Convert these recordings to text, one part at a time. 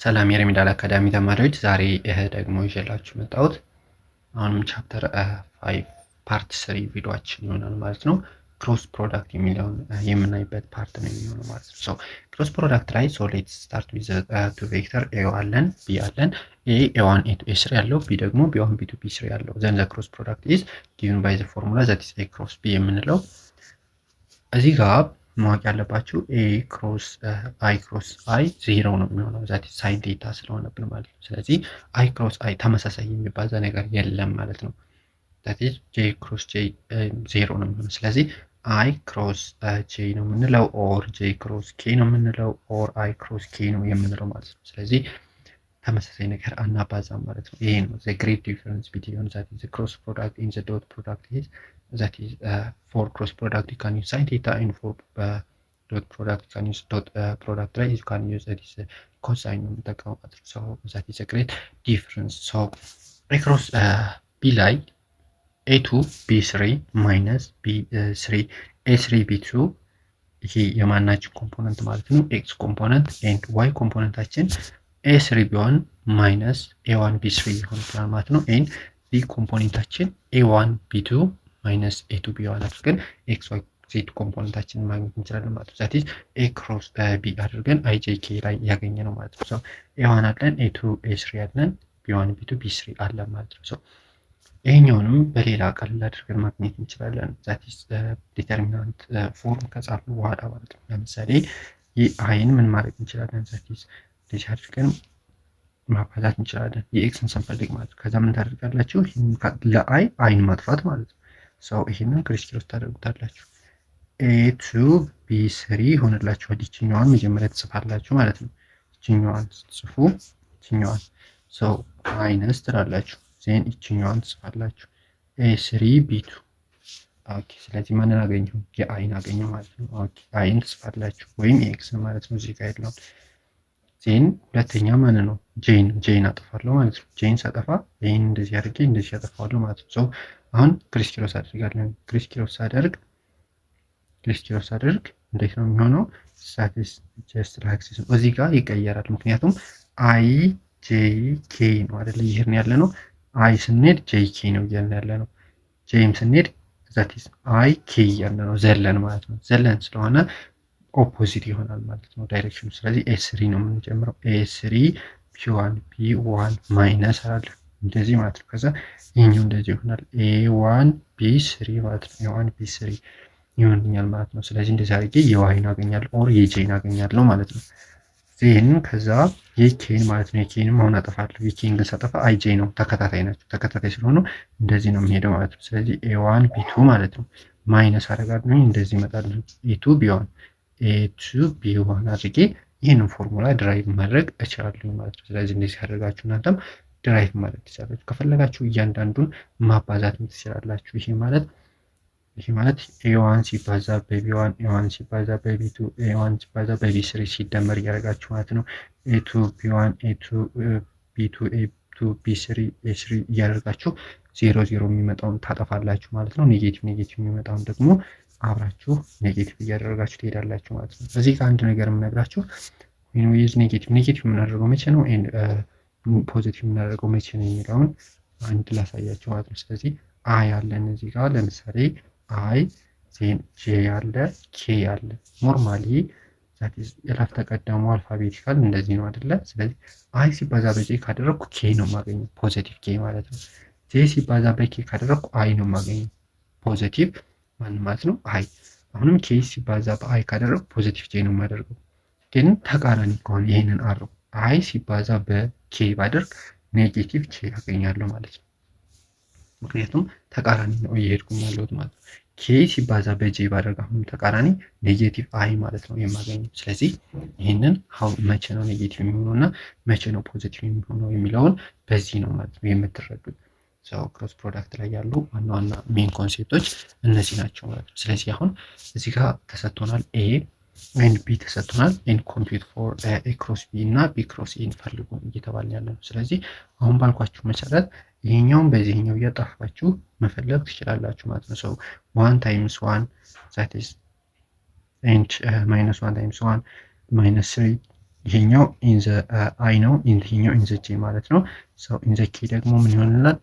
ሰላም የሪሚዲያል አካዳሚ ተማሪዎች፣ ዛሬ ደግሞ ይዤላችሁ መጣሁት አሁንም ቻፕተር 5 ፓርት 3 ቪዲዮአችን ይሆናል ማለት ነው። ክሮስ ፕሮዳክት የሚለውን የምናይበት ፓርት ነው የሚሆነው ማለት ነው። ሶ ክሮስ ፕሮዳክት ላይ ሌትስ ስታርት ዊዝ ቱ ቬክተር ኤ አለን ቢ አለን። ኤ ኤ1 ኤ2 ኤ3 ያለው ቢ ደግሞ ቢ1 ቢ2 ቢ3 ያለው ዘን ዘ ክሮስ ፕሮዳክት ኢዝ ጊቭን ባይ ዘ ፎርሙላ ዛት ኢዝ ኤ ክሮስ ቢ የምንለው እዚህ ጋር ማወቅ ያለባችሁ ኤ ክሮስ አይ ክሮስ አይ ዜሮ ነው የሚሆነው ዛት ሳይን ቴታ ስለሆነብን ማለት ነው። ስለዚህ አይ ክሮስ አይ ተመሳሳይ የሚባዛ ነገር የለም ማለት ነው። ዛት ኢዝ ጄ ክሮስ ጄ ዜሮ ነው የሚሆነው። ስለዚህ አይ ክሮስ ጄ ነው የምንለው ኦር ጄ ክሮስ ኬ ነው የምንለው ኦር አይ ክሮስ ኬ ነው የምንለው ማለት ነው። ስለዚህ ተመሳሳይ ነገር አናባዛም ማለት ነው። ይሄ ነው ዘ ግሬት ዲፈረንስ ቢትዊን ዛት ኢዝ ክሮስ ፕሮዳክት ኢን ዘ ዶት ፕሮዳክት ኢዝ that is for cross product you can use sin theta and for dot product you can use dot product right you can use that is cosine የምንጠቀመው ማለት ነው። so that is a great difference. so across b ላይ a2 b3 minus b3 a3 b2 ይሄ የማናችን ኮምፖነንት ማለት ነው x ኮምፖነንት and y ኮምፖነንታችን a3 ቢሆን ማይነስ a1 b3 ይሆናል ማለት ነው። and b ኮምፖነንታችን a1 b2 ማይነስ ኤ2 ቢሆን አድርገን ኤክስ ዋይ ዜድ ኮምፖነንታችንን ማግኘት እንችላለን ማለት ነው። ዛት ኢዝ ኤ ክሮስ ቢ አድርገን አይ ጄ ኬ ላይ ያገኘ ነው ማለት ነው። ኤ1 አለን ኤ2 ኤ3 አለን ቢ1 ቢ2 ቢ3 አለን ማለት ነው። ይሄኛውንም በሌላ ቀላል አድርገን ማግኘት እንችላለን። ዛት ኢዝ ዲተርሚናንት ፎርም ከጻፍን በኋላ ማለት ነው። ለምሳሌ የአይን ምን ማድረግ እንችላለን? ዛት ኢዝ እንደዚህ አድርገን ማባዛት እንችላለን የኤክስን ስንፈልግ ማለት ነው። ከዛ ምን ታደርጋላችሁ? ለአይ አይን ማጥፋት ማለት ነው። ይሄንን ክሪስ ታደርጉታላችሁ። ኤ2 ቢ3 ሆነላችኋል። ይችኛዋን መጀመሪያ ትጽፋላችሁ ማለት ነው። ይችኛዋን ጽፉ፣ ይችኛዋን ማይነስ ትላላችሁ። ዜን ይችኛዋን ትጽፋላችሁ ኤ3 ቢ2። ኦኬ፣ ስለዚህ ማንን አገኘሁ? የአይን አገኘሁ ማለት ነው። ኦኬ፣ አይን ትጽፋላችሁ ወይም ኤክስ ማለት ነው። እዚህ ጋር ያለውን ዜን ሁለተኛ ማን ነው? ጄን አጠፋለሁ ማለት ነው። ጄን ሳጠፋ ይሄን እንደዚህ አድርጌ እንደዚህ አጠፋለሁ ማለት ነው። አሁን ክሪስ ክሮስ አድርጋለሁ። ክሪስ ክሮስ አድርግ እንዴት ነው የሚሆነው? ሳቲስ ጀስት ላይክ ዚስ። እዚህ ጋር ይቀየራል፣ ምክንያቱም አይ ጄ ኬ ነው አይደል? ይሄን ያለ ነው። አይ ስንሄድ ጄ ኬ ነው እያልን ያለ ነው። ጄም ስንሄድ ዛቲስ አይ ኬ እያልን ነው፣ ዘለን ማለት ነው። ዘለን ስለሆነ ኦፖዚት ይሆናል ማለት ነው ዳይሬክሽኑ። ስለዚህ ኤ3 ነው የምንጀምረው። ኤ3 ፒ1 ፒ1 ማይነስ አለ እንደዚህ ማለት ነው። ከዛ ይሄኛው እንደዚህ ይሆናል ኤ1 ቢ3 ማለት ነው። ኤ1 ቢ3 ይሆንኛል ማለት ነው። ስለዚህ እንደዚህ አድርጌ የዋይን አገኛለሁ ኦር የጄን አገኛለሁ ማለት ነው። ዜን ከዛ የኬን ማለት ነው። የኬንም አሁን አጠፋለሁ። የኬን ግን ሳጠፋ አይጄ ነው፣ ተከታታይ ናቸው። ተከታታይ ስለሆኑ እንደዚህ ነው የሚሄደው ማለት ነው። ስለዚህ ኤ1 ቢ2 ማለት ነው ማይነስ አደርጋለሁ። እንደዚህ ይመጣል። ኤ2 ቢ1 ኤ2 ቢ1 አድርጌ ይህንን ፎርሙላ ድራይቭ ማድረግ እችላለሁ ማለት ነው። ስለዚህ እንደዚህ ያደርጋችሁ እናንተም ድራይቭ ማለት ትችላላችሁ። ከፈለጋችሁ እያንዳንዱን ማባዛት ትችላላችሁ። ይሄ ማለት ኤ1 ሲባዛ በቢ1 ኤ1 ሲባዛ በቢ2 ኤ1 ሲባዛ በቢ3 ሲደመር እያደረጋችሁ ማለት ነው። ኤ2 ቢ1 ኤ2 ቢ2 ኤ2 ቢ3 ኤ3 እያደረጋችሁ 0 የሚመጣውን ታጠፋላችሁ ማለት ነው። ኔጌቲቭ የሚመጣውን ደግሞ አብራችሁ ኔጌቲቭ እያደረጋችሁ ትሄዳላችሁ ማለት ነው። እዚህ ጋር አንድ ነገር የምነግራችሁ ዊዝ ኔጌቲቭ የምናደርገው መቼ ነው፣ ፖዚቲቭ የምናደርገው መቼ ነው የሚለውን አንድ ላሳያችሁ ማለት ነው። ስለዚህ አይ አለን እዚህ ጋር ለምሳሌ አይ ዜን ጄ አለ ኬ አለ። ኖርማሊ ዛት ኢዝ የላፍ ተቀደሙ አልፋቤቲካል እንደዚህ ነው አይደለ? ስለዚህ አይ ሲባዛ በጄ ካደረግኩ ኬ ነው የማገኘው፣ ፖዚቲቭ ኬ ማለት ነው። ጄ ሲባዛ በኬ ካደረግኩ አይ ነው የማገኘው፣ ፖዚቲቭ ማን ማለት ነው አይ። አሁንም ኬ ሲባዛ በአይ ካደረግኩ ፖዚቲቭ ጄ ነው የማደርገው። ግን ተቃራኒ ከሆነ ይሄንን አድርጉ። አይ ሲባዛ በኬ ባደርግ ኔጌቲቭ ኬ ያገኛለሁ ማለት ነው። ምክንያቱም ተቃራኒ ነው እየሄድኩኝ ያለሁት ማለት ነው። ኬ ሲባዛ በጄ ባደርግ አሁንም ተቃራኒ ኔጌቲቭ አይ ማለት ነው የማገኘው። ስለዚህ ይህንን መቼ ነው ኔጌቲቭ የሚሆነው እና መቼ ነው ፖዚቲቭ የሚሆነው የሚለውን በዚህ ነው ማለት ነው የምትረዱት። ክሮስ ፕሮዳክት ላይ ያሉ ዋና ዋና ሜን ኮንሴፕቶች እነዚህ ናቸው ማለት ነው። ስለዚህ አሁን እዚህ ጋር ተሰጥቶናል ኤ ኤንድ ቢ ተሰጥቶናል። ኤንድ ኮምፒውት ፎር ኤ ክሮስ ቢ እና ቢ ክሮስ ኤን ፈልጉ እየተባለ ያለ ነው። ስለዚህ አሁን ባልኳችሁ መሰረት ይሄኛውን በዚህኛው እያጣፋችሁ መፈለግ ትችላላችሁ ማለት ነው። 1 ታይምስ 1 ዛት ኢዝ ኤንድ -1 ታይምስ 1 -3 ይሄኛው ኢን ዘ አይ ነው፣ ይሄኛው ኢን ዘ ጄ ማለት ነው። ሰው ኢን ዘ ኬ ደግሞ ምን ይሆንልናል?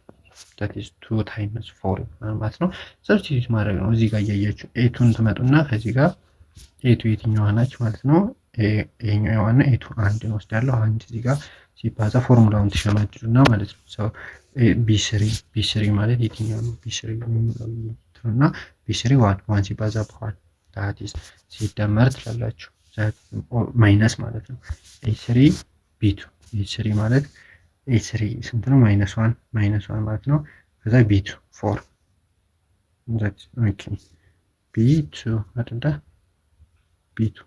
that is 2 times 4 ማለት ነው። ሰብስቲቱት ማድረግ ነው። እዚህ ጋር እያያችሁ ኤቱን ትመጡና ከዚህ ጋር ኤቱ የትኛዋ ናች ማለት ነው። ይሄኛው የዋና ኤቱ አንድ ነው ወስዳለሁ። አንድ እዚህ ጋር ሲባዛ ፎርሙላውን ተሸማድዱና ማለት ነው። ሰው ቢ3 ማለት የትኛው ነው? ቢ3 እና ቢ3 ዋን ሲባዛ በኋላ ዳቲስ ሲደመር ትላላችሁ ማይነስ ማለት ነው። ኤ3 ቢ2 ኤ3 ማለት ኤ3 ስንት ነው? ማይነስ ዋን ማለት ነው። ከዛ ቢ2 ፎር ቢ2 አይደለ? ቢ2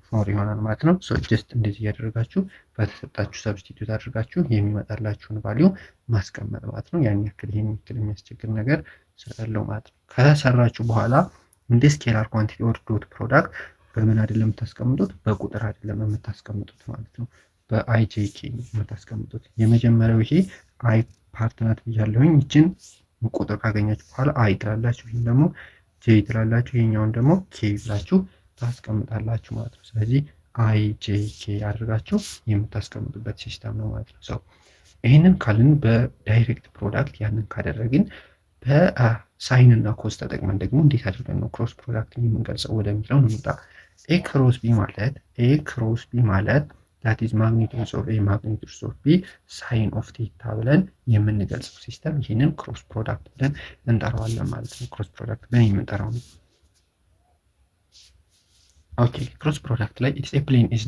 ፎር ይሆናል ማለት ነው። ሶ ጀስት እንደዚህ እያደረጋችሁ በተሰጣችሁ ሰብስቲቱት አድርጋችሁ የሚመጣላችሁን ቫሊዩ ማስቀመጥ ማለት ነው። ያን ያክል ይሄን ያክል የሚያስቸግር ነገር ስላለው ማለት ነው። ከሰራችሁ በኋላ እንደ ስኬላር ኳንቲቲ ኦር ዶት ፕሮዳክት በምን አይደለም የምታስቀምጡት? በቁጥር አይደለም የምታስቀምጡት ማለት ነው። በአይጄኬ የምታስቀምጡት። የመጀመሪያው ይሄ አይ ፓርት ናት ብያለሁኝ። ይችን ቁጥር ካገኛችሁ በኋላ አይ ትላላችሁ፣ ይህን ደግሞ ጄ ትላላችሁ፣ ይሄኛውን ደግሞ ኬ ብላችሁ ታስቀምጣላችሁ ማለት ነው። ስለዚህ አይ ጄ ኬ አድርጋችሁ የምታስቀምጡበት ሲስተም ነው ማለት ነው። ሰው ይህንን ካልን በዳይሬክት ፕሮዳክት ያንን ካደረግን በሳይን እና ኮስ ተጠቅመን ደግሞ እንዴት አድርገን ነው ክሮስ ፕሮዳክትን የምንገልጸው ወደሚለው እንምጣ። ኤ ክሮስ ቢ ማለት that is magnitudes of A magnitudes of B ሳይን ኦፍ ቴታ ብለን የምንገልጸው ሲስተም ይህንን ክሮስ ፕሮዳክት ብለን እንጠራዋለን ማለት ነው። ክሮስ ፕሮዳክት ብለን የምንጠራው ነው። ኦኬ ክሮስ ፕሮዳክት ላይ it's a plane is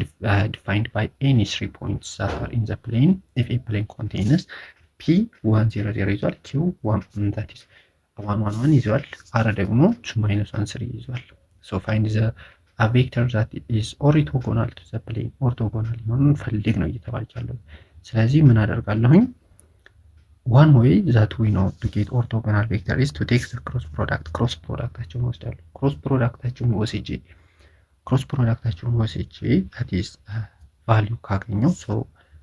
defined by any 3 points that are in the plane if a plane contains P100 ይዟል፣ Q1 that is 111 ይዟል፣ አረ ደግሞ 2-1 3 ይዟል። so find the a vector that is orthogonal to the plane ኦርቶጎናል የሆነውን ፈልግ ነው እየተባልኩ ያለው። ስለዚህ ምን አደርጋለሁኝ? one way that we know to get orthogonal vector is to take the cross product ፕሮዳክታቸውን ወስዳለሁ። ክሮስ ፕሮዳክታቸውን ወስጄ that is value ካገኘው so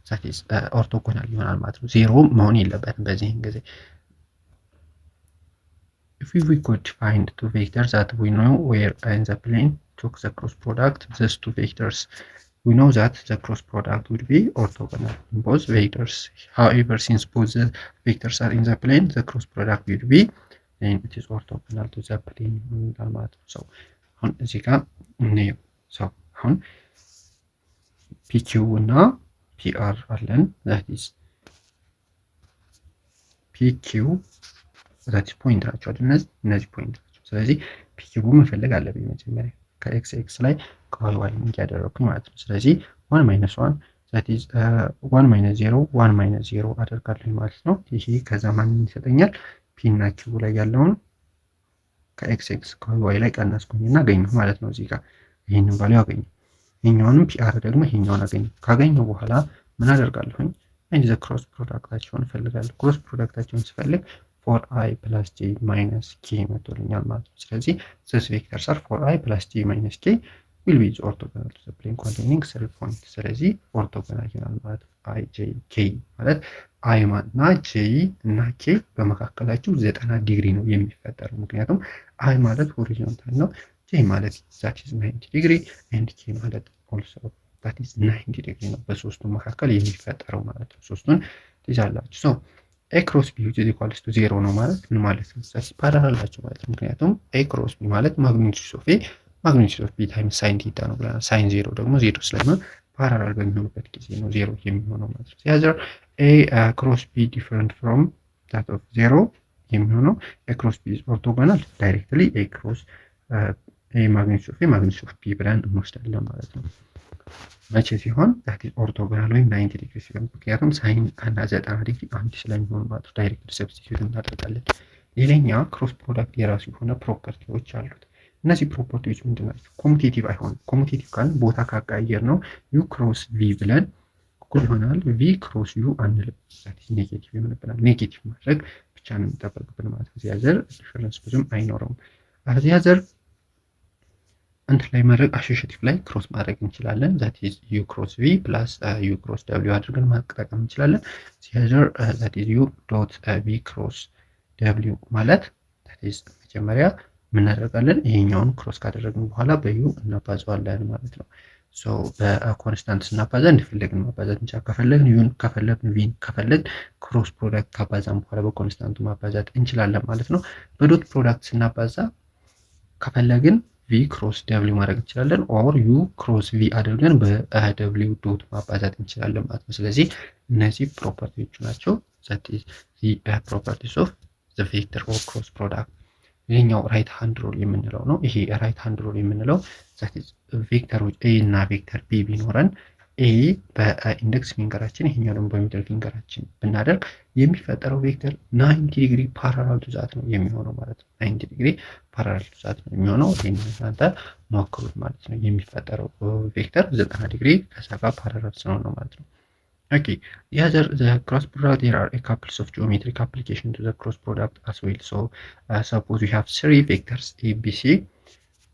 that is ኦርቶጎናል ይሆናል ማለት ነው። ዜሮ መሆን የለበትም በዚህን ጊዜ። if we could find two vectors that we know were in the plane took the cross product these two vectors we know that the cross product will be orthogonal in both vectors. However, since both the vectors are in the plane, the cross product will be then it is orthogonal to the plane ማለት ነው። so አሁን እዚህ ጋር እንየው። so አሁን PQ እና PR አለን that is PQ that is ፖይንት ናቸው አይደል? እነዚህ ፖይንት ናቸው። ስለዚህ PQ መፈለግ አለብኝ መጀመሪያ ከኤክስ ኤክስ ላይ ከዋይ ዋይ እያደረኩኝ ማለት ነው። ስለዚህ 1 - 1 that is 1 - 0 1 - 0 አደርጋለሁ ማለት ነው። ይሄ ከዛ ማንን ይሰጠኛል? ፒ እና ኪው ላይ ያለውን ከኤክስ ኤክስ ከዋይ ዋይ ላይ ቀነስኩኝና አገኘሁ ማለት ነው። እዚህ ጋር ይሄንን ቫልዩ አገኘሁ። ይሄኛውንም ፒአር ደግሞ ይሄኛውን አገኘሁ። ካገኘሁ በኋላ ምን አደርጋለሁኝ? አንድ ዘ ክሮስ ፕሮዳክታቸውን እፈልጋለሁ። ክሮስ ፕሮዳክታቸውን ስፈልግ 4i + j - k መጥቶልኛል ማለት ነው። ስለዚህ this vectors are 4i + j - k will be orthogonal to the plane containing 3 points። ስለዚህ ኦርቶጎናል ይሆናል ማለት ነው። i j k ማለት i እና j እና k በመካከላቸው 90 ዲግሪ ነው የሚፈጠረው። ምክንያቱም i ማለት ሆሪዞንታል ነው፣ j ማለት that is 90 ዲግሪ and k ማለት also that is 90 ዲግሪ ነው። በሶስቱ መካከል የሚፈጠረው ማለት ነው። ሶስቱን ትይዛላችሁ። so a cross b is equal to 0 ነው ማለት ምን ማለት ነው? ስለዚህ ፓራላል ናቸው ማለት ነው። ምክንያቱም a cross b ማለት ማግኒቲዩድ ኦፍ a ማግኒቲዩድ ኦፍ b ታይምስ ሳይን ቲታ ነው ብለናል። ሳይን 0 ደግሞ 0 ስለሚሆን ፓራላል በሚሆኑበት ጊዜ ነው 0 የሚሆነው ማለት ነው። ስለዚህ a cross b different from that of 0 የሚሆነው a cross b is orthogonal directly a cross a magnitude of a magnitude of b ብለን እንወስዳለን ማለት ነው። መቼ ሲሆን that is orthogonal ወይም 90 ዲግሪ ሲሆን፣ ምክንያቱም ሳይን እና 90 ዲግሪ አንድ ስለሚሆን ማለት ነው። ዳይሬክት ሰብስቲቲዩት እናደርጋለን። ሌላኛ ክሮስ ፕሮዳክት የራሱ የሆነ ፕሮፐርቲዎች አሉት። እነዚህ ፕሮፐርቲዎች ምንድን ናቸው? ኮሙቴቲቭ አይሆንም። ኮሙቴቲቭ ካልን ቦታ ካቀያየር ነው ዩ ክሮስ ቪ ብለን እኩል ይሆናል ቪ ክሮስ ዩ አንልም። ኔጌቲቭ ይሆንብናል። ኔጌቲቭ ማድረግ ብቻ ነው የሚጠበቅብን ማለት ነው። እዚያ ዘር ዲፈረንስ ብዙም አይኖረውም። እዚያ ዘር እንትን ላይ ማድረግ አሶሺዬቲቭ ላይ ክሮስ ማድረግ እንችላለን። that is u cross v plus u cross w አድርገን ማጠቃቀም እንችላለን። ሲያዘር that is u dot v cross w ማለት that is መጀመሪያ ምን እናደርጋለን? ይሄኛውን ክሮስ ካደረግን በኋላ በዩ እናባዛዋለን ማለት ነው። በኮንስታንት ስናባዛ እንደፈለግን ማባዛት እንችላለን። ከፈለግን ዩን ከፈለግን ቪን ከፈለግን ክሮስ ፕሮዳክት ካባዛን በኋላ በኮንስታንቱ ማባዛት እንችላለን ማለት ነው። በዶት ፕሮዳክት ስናባዛ ከፈለግን ቪ ክሮስ ደብሊው ማድረግ እንችላለን። ኦር ዩ ክሮስ ቪ አድርገን በደብሊው ዶት ማባዛት እንችላለን ማለት ነው። ስለዚህ እነዚህ ፕሮፐርቲዎቹ ናቸው። ፕሮፐርቲስ ኦፍ ዘ ቬክተር ኦር ክሮስ ፕሮዳክት። ይሄኛው ራይት ሃንድ ሩል የምንለው ነው። ይሄ ራይት ሃንድ ሩል የምንለው ቬክተሮች ኤ እና ቬክተር ቢ ቢኖረን ኤ በኢንደክስ ፊንገራችን ይሄኛው ደግሞ በሚድል ፊንገራችን ብናደርግ የሚፈጠረው ቬክተር 90 ዲግሪ ፓራላል ቱ ዛት ነው የሚሆነው ማለት ነው። 90 ዲግሪ ፓራላል ቱ ዛት ነው የሚሆነው። ይሄን እናንተ ሞክሩት ማለት ነው። የሚፈጠረው ቬክተር 90 ዲግሪ ከዛ ጋር ፓራላል ስለሆነ ነው ማለት ነው። Okay, the cross product, there are a couple of geometric application to the cross product as well. So suppose we have three vectors a, b, c,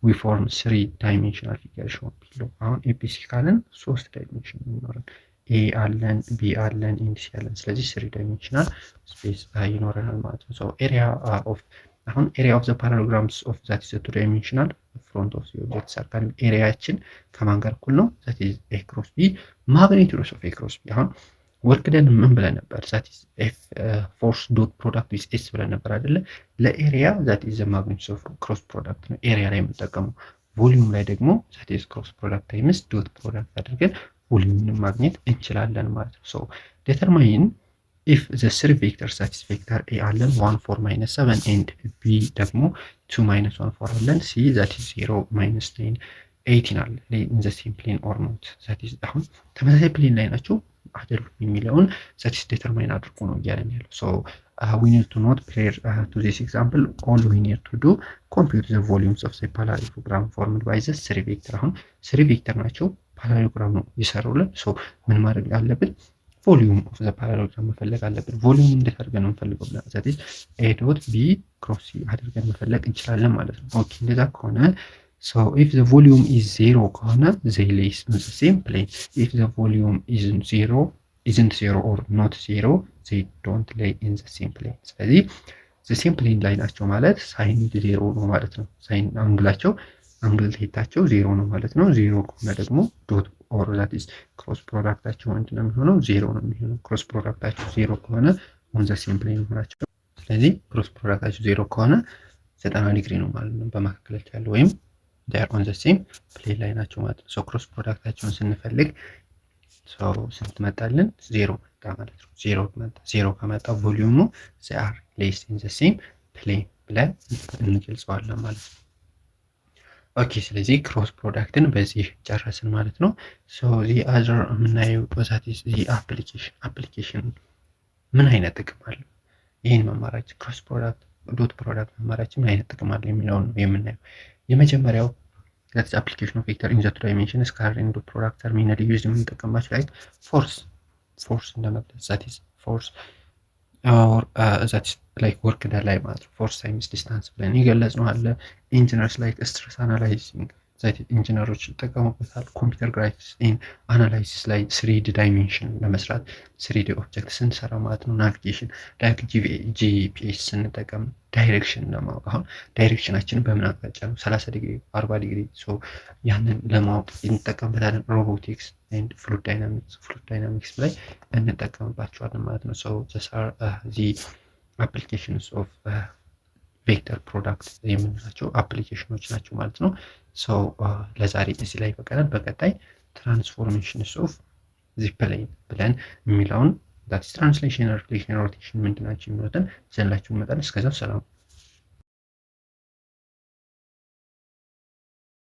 we form three-dimensional figure shown below. አሁን ኤቢሲ ካለን 3 ዳይሜንሽን ይኖራል። ኤ አለን፣ ቢ አለን፣ ኤንድ ሲ አለን። ስለዚህ 3 ዳይሜንሽናል ስፔስ ይኖረናል ማለት ነው። ሶ ኤሪያ ኦፍ አሁን ኤሪያ ኦፍ ዘ ፓራሎግራምስ ኦፍ ዛት ኢዝ 2 ዳይሜንሽናል ፍሮንት ኦፍ ዘ ኦብጀክት ሰርክል ኤሪያችን ከማን ጋር እኩል ነው? ዛት ኢዝ ኤ ክሮስ ቢ ማግኒቱድ ኦፍ ኤ ክሮስ ቢ። አሁን ወርክ ደን ምን ብለን ነበር? ዛት ኢዝ ኤፍ ፎርስ ዶት ፕሮዳክት ዊዝ ኤስ ብለን ነበር አይደለ? ለኤሪያ ዛት ኢዝ ዘ ማግኒቱድ ኦፍ ክሮስ ፕሮዳክት ነው ኤሪያ ላይ የምንጠቀመው። ቮሊዩም ላይ ደግሞ ዛት ኢዝ ክሮስ ፕሮዳክት ታይምስ ዶት ፕሮዳክት አድርገን ቮሊዩምን ማግኘት እንችላለን ማለት ነው። ሶ ዴተርማይን if the three vectors that is vector a አለን 1 4 minus 7 and b ደግሞ 2 minus 1 4 አለን c that is 0 minus 9 18 አለ in the same plane or not that is አሁን ተመሳሳይ ፕሌን ላይ ናቸው አይደሉም የሚለውን that is determine አድርጎ ነው እያለን ያለው። so we need to note prior to this example all we need to do compute the volumes of the parallelogram formed by the three vector። አሁን three vector ናቸው ፓራሌሎግራም ነው ይሰሩልን። so ምን ማድረግ አለብን? ቮሊዩም ኦፍ ዘ ፓራሌሎግራም መፈለግ አለብን። ቮሊዩም እንዴት አድርገን ነው የምንፈልገው ብለን ዛት ኢዝ ኤ ዶት ቢ ክሮስ ሲ አድርገን መፈለግ እንችላለን ማለት ነው። ኦኬ እንደዛ ከሆነ ሶ ኢፍ ዘ ቮሊዩም ኢዝ 0 ከሆነ ዘይ ሌይስ ኢን ዘ ሴም ፕሌን ኢፍ ዘ ቮሊዩም ኢዝንት 0 ኦር ኖት 0 ዘይ ዶንት ሌይ ኢን ዘ ሴም ፕሌን። ስለዚህ ዘ ሴም ፕሌን ላይ ናቸው ማለት ሳይን 0 ነው ማለት ነው። ሳይን አንግል ቴታቸው 0 ነው ማለት ነው። 0 ከሆነ ደግሞ ዶት ኦር ዛት ኢዝ ክሮስ ፕሮዳክታቸው ምንድን ነው የሚሆነው? 0 ነው የሚሆነው። ክሮስ ፕሮዳክታቸው 0 ከሆነ ኦን ዘ ሴም ፕሌን ናቸው። ስለዚህ ክሮስ ፕሮዳክታቸው 0 ከሆነ 90 ዲግሪ ነው ማለት ነው በመካከላቸው ያለው ወይም ዴር ኦን ዘ ሴም ፕሌን ላይ ናቸው ማለት ነው። ሶ ክሮስ ፕሮዳክታቸውን ስንፈልግ ስንት መጣልን? 0 መጣ ማለት ነው። 0 ከመጣ ቮሊዩሙ ዘይ አር ሌስ ኢን ዘ ሴም ፕሌን ብለን እንገልጸዋለን ማለት ነው። ኦኬ ስለዚህ ክሮስ ፕሮዳክትን በዚህ ጨረስን ማለት ነው። ሶ ዚ አዘር የምናየው ዛት ኢዝ ዚ አፕሊኬሽን ምን አይነት ጥቅም አለው? ይህን መማራችን ክሮስ ፕሮዳክት ዶት ፕሮዳክት መማራችን ምን አይነት ጥቅም አለው የሚለውን ነው የምናየው። የመጀመሪያው ዛት ኢዝ አፕሊኬሽን ኦፍ ቬክተር ኢን ዘ ቱ ዳይሜንሽንስ ስካላር ኤንድ ዶት ፕሮዳክት አር ሜይንሊ ዩዝድ የምንጠቀምባቸው ላይ ፎርስ እንደመግለጽ ዛት ኢዝ ፎርስ ኦር ዛት ላይክ ወርክ ደ ላይ ማለት ነው። ፎርስ ታይምስ ዲስታንስ ብለን የገለጽነው አለ። ኢንጂነርስ ላይክ ስትረስ አናላይዚንግ ዛት ኢንጂነሮች ይጠቀሙበታል። ኮምፒውተር ግራፊክስ ኢን አናላይሲስ ላይ 3D ዳይሜንሽን ለመስራት 3D ኦብጀክት ስንሰራ ማለት ነው። ናቪጌሽን ላይክ ጂፒኤስ ስንጠቀም ዳይሬክሽን ለማወቅ አሁን ዳይሬክሽናችንን በምን አቅጣጫ ነው 30 ዲግሪ 40 ዲግሪ ሶ ያንን ለማወቅ እንጠቀምበታለን። ሮቦቲክስ ኤንድ ፍሉድ ዳይናሚክስ ላይ እንጠቀምባቸዋለን ማለት ነው። ሶ ዚ አፕሊኬሽንስ ኦፍ ቬክተር ፕሮዳክት የምንላቸው አፕሊኬሽኖች ናቸው ማለት ነው። ሶ ለዛሬ እዚህ ላይ በቀላል በቀጣይ ትራንስፎርሜሽንስ ኦፍ ዚ ፕሌን ብለን የሚለውን ዛት ትራንስሌሽን ሪፍሌክሽን ሮቴሽን ምንድናቸው የሚሉትን ዘንላችሁ እንመጣለን። እስከዛው ሰላም።